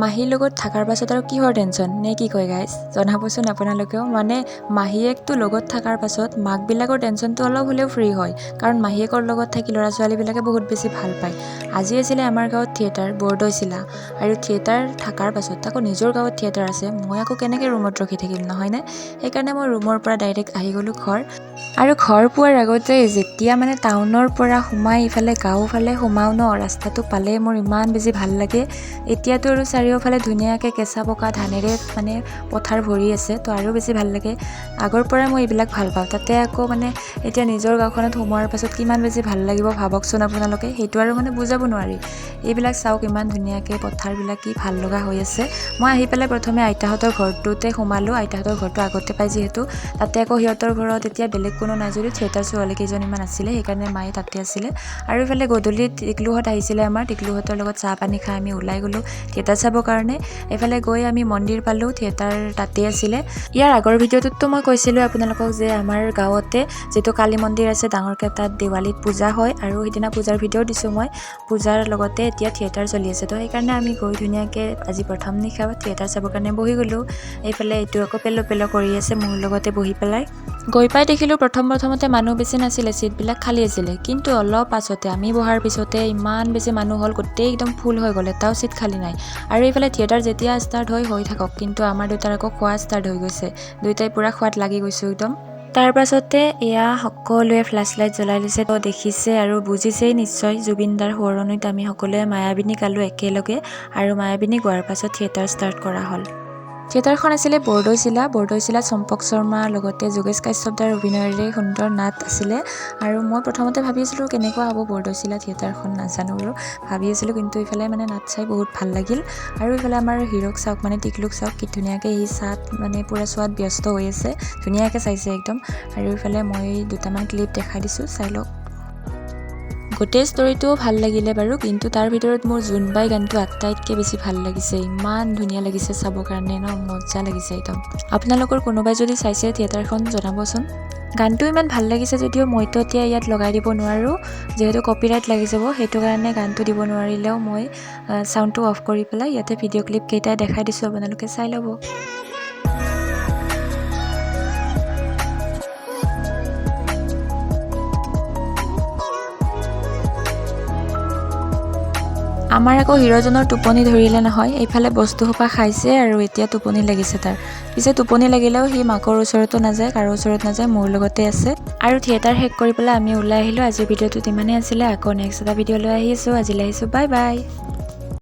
মাহীৰ লগত থকাৰ পাছত আৰু কিহৰ টেনশ্যন নে কি কয় গাইজ জনাবচোন আপোনালোকেও। মানে মাহীয়েকটো লগত থকাৰ পাছত মাকবিলাকৰ টেনশ্যনটো অলপ হ'লেও ফ্ৰী হয়, কাৰণ মাহীয়েকৰ লগত থাকি ল'ৰা ছোৱালীবিলাকে বহুত বেছি ভাল পায়। আজি আছিলে আমাৰ গাঁৱত থিয়েটাৰ বৰদৈচিলা, আৰু থিয়েটাৰ থকাৰ পাছত আকৌ নিজৰ গাঁৱত থিয়েটাৰ আছে, মই আকৌ কেনেকৈ ৰুমত ৰখি থাকিম নহয়নে? সেইকাৰণে মই ৰুমৰ পৰা ডাইৰেক্ট আহি গ'লোঁ ঘৰ। আৰু ঘৰ পোৱাৰ আগতে যেতিয়া মানে টাউনৰ পৰা সোমাই ইফালে গাঁওফালে সোমাও ন, ৰাস্তাটো পালে মোৰ ইমান বেছি ভাল লাগে। এতিয়াতো আৰু চাৰিওফালে ধুনীয়াকৈ কেঁচা পকা ধানেৰে মানে পথাৰ ভৰি আছে, তো আৰু বেছি ভাল লাগে। আগৰ পৰাই মই এইবিলাক ভাল পাওঁ, তাতে আকৌ মানে এতিয়া নিজৰ গাঁওখনত সোমোৱাৰ পাছত কিমান বেছি ভাল লাগিব ভাবকচোন আপোনালোকে, সেইটো আৰু মানে বুজাব নোৱাৰি। এইবিলাক চাওক ইমান ধুনীয়াকৈ পথাৰবিলাক কি ভাল লগা হৈ আছে। মই আহি পেলাই প্ৰথমে আইতাহঁতৰ ঘৰটোতে সোমালোঁ, আইতাহঁতৰ ঘৰটো আগতে পাই যিহেতু, তাতে আকৌ সিহঁতৰ ঘৰত এতিয়া বেলেগ কোনো নাই যদিও থিয়েটাৰ ছোৱালী কেইজনীমান আছিলে, সেইকাৰণে মায়ে তাতে আছিলে। আৰু ইফালে গধূলি টিকলুহঁত আহিছিলে আমাৰ, টিকলুহঁতৰ লগত চাহ পানী খাই আমি ওলাই গ'লোঁ থিয়েটাৰ চাবৰ কাৰণে। এইফালে গৈ আমি মন্দিৰ পালোঁ, থিয়েটাৰ তাতে আছিলে। ইয়াৰ আগৰ ভিডিঅ'টোততো মই কৈছিলোঁ আপোনালোকক যে আমাৰ গাঁৱতে যিটো কালী মন্দিৰ আছে ডাঙৰকৈ, তাত দেৱালীত পূজা হয়, আৰু সেইদিনা পূজাৰ ভিডিঅ' দিছোঁ মই। পূজাৰ লগতে এতিয়া থিয়েটাৰ চলি আছে, তো সেইকাৰণে আমি গৈ ধুনীয়াকৈ আজি প্ৰথম নিশা থিয়েটাৰ চাবৰ কাৰণে বহি গ'লোঁ। এইফালে এইটো আকৌ পেলো পেলো কৰি আছে মোৰ লগতে বহি পেলাই। গৈ পাই দেখিলোঁ প্ৰথমতে মানুহ বেছি নাছিলে, ছিটবিলাক খালী আছিলে, কিন্তু অলপ পাছতে আমি বহাৰ পিছতে ইমান বেছি মানুহ হ'ল, গোটেই একদম ফুল হৈ গ'ল, এটাও ছিট খালী নাই। আৰু এইফালে থিয়েটাৰ যেতিয়া ষ্টাৰ্ট হৈ থাকক, কিন্তু আমাৰ দেউতাৰ আকৌ খোৱা ষ্টাৰ্ট হৈ গৈছে, দুয়োটাই পূৰা খোৱাত লাগি গৈছোঁ একদম। তাৰ পাছতে এয়া সকলোৱে ফ্লাছ লাইট জ্বলাই লৈছে, তো দেখিছে আৰু বুজিছেই নিশ্চয়। জুবিন দাৰ সোঁৱৰণিত আমি সকলোৱে মায়াবিনী গালোঁ একেলগে, আৰু মায়াবিনী গোৱাৰ পাছত থিয়েটাৰ ষ্টাৰ্ট কৰা হ'ল। থিয়েটাৰখন আছিলে বৰদৈচিলাত চম্পক শৰ্মাৰ লগতে যোগেশ কাশ্যপদাৰ অভিনয়েৰে সুন্দৰ নাট আছিলে। আৰু মই প্ৰথমতে ভাবি আছিলোঁ কেনেকুৱা হ'ব বৰদৈচিলা থিয়েটাৰখন, নাজানো আৰু ভাবি আছিলোঁ, কিন্তু ইফালে মানে নাট চাই বহুত ভাল লাগিল। আৰু ইফালে আমাৰ হিৰক চাওক, মানে টিকলুক চাওক, কি ধুনীয়াকৈ সি চাত মানে পূৰা চোৱাত ব্যস্ত হৈ আছে, ধুনীয়াকৈ চাইছে একদম। আৰু ইফালে মই দুটামান ক্লিপ দেখাই দিছোঁ, চাই লওক। গোটেই ষ্টৰিটোও ভাল লাগিলে বাৰু, কিন্তু তাৰ ভিতৰত মোৰ জোনবাই গানটো আটাইতকৈ বেছি ভাল লাগিছে। ইমান ধুনীয়া লাগিছে চাবৰ কাৰণে ন, মজা লাগিছে একদম। আপোনালোকৰ কোনোবাই যদি চাইছে থিয়েটাৰখন জনাবচোন। গানটো ইমান ভাল লাগিছে যদিও মইতো এতিয়া ইয়াত লগাই দিব নোৱাৰোঁ, যিহেতু কপিৰাইট লাগি যাব, সেইটো কাৰণে গানটো দিব নোৱাৰিলেও মই চাউণ্ডটো অফ কৰি পেলাই ইয়াতে ভিডিঅ' ক্লিপ কেইটাই দেখাই দিছোঁ, আপোনালোকে চাই ল'ব। আমাৰ আকৌ হিৰজনৰ টোপনি ধৰিলে নহয়, এইফালে বস্তুসোপা খাইছে আৰু এতিয়া টোপনি লাগিছে তাৰ। পিছে টোপনি লাগিলেও সি মাকৰ ওচৰতো নাযায়, কাৰো ওচৰত নাযায়, মোৰ লগতে আছে। আৰু থিয়েটাৰ শেষ কৰি পেলাই আমি ওলাই আহিলোঁ। আজিৰ ভিডিঅ'টোত ইমানেই আছিলে, আকৌ নেক্সট এটা ভিডিঅ' লৈ আহি আছোঁ। আজিলৈ আহিছোঁ, বাই বাই।